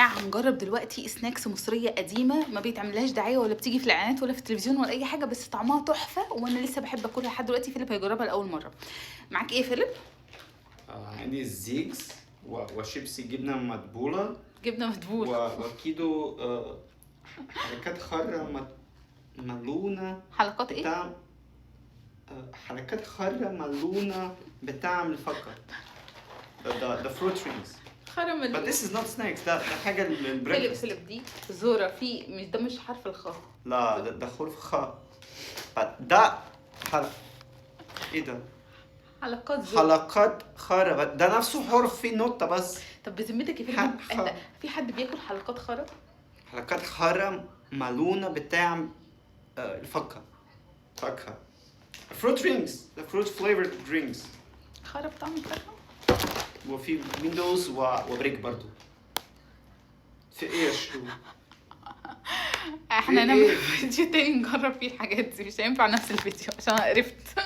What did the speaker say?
جماعه هنجرب دلوقتي سناكس مصريه قديمه ما بيتعملهاش دعايه ولا بتيجي في الاعلانات ولا في التلفزيون ولا اي حاجه، بس طعمها تحفه وانا لسه بحب اكلها لحد دلوقتي. فيليب هيجربها لاول مره. معاك ايه يا فيليب؟ عندي الزيجز وشيبسي جبنة مدبولة جبنه مدبول. وكيلو حركات خضرا ملونة حلقات ايه؟ بتاع حركات خضرا ملونة بتعمل فقط the fruit rings. خرم But this is not snacks. ده حاجة فيليب للبريكفاست. دي زوره في مش ده مش حرف الخاء. لا ده حرف خاء. ده ايه ده؟ حلقات زوره. حلقات خضرا ده نفسه حرف فيه نقطة بس. طب بذمتك يا فيليب انت في حد بياكل حلقات خرا؟ حلقات خضرا ملونة بتاع الفاكهة. fruit rings. the fruit flavored drinks. خرا بطعم الفاكهه. وفي ويندوز وبريك برضو. في ايه شو؟ احنا نعمل فيديو تاني نجرب فيه الحاجات دي، مش هينفع نفس الفيديو عشان انا قرفت.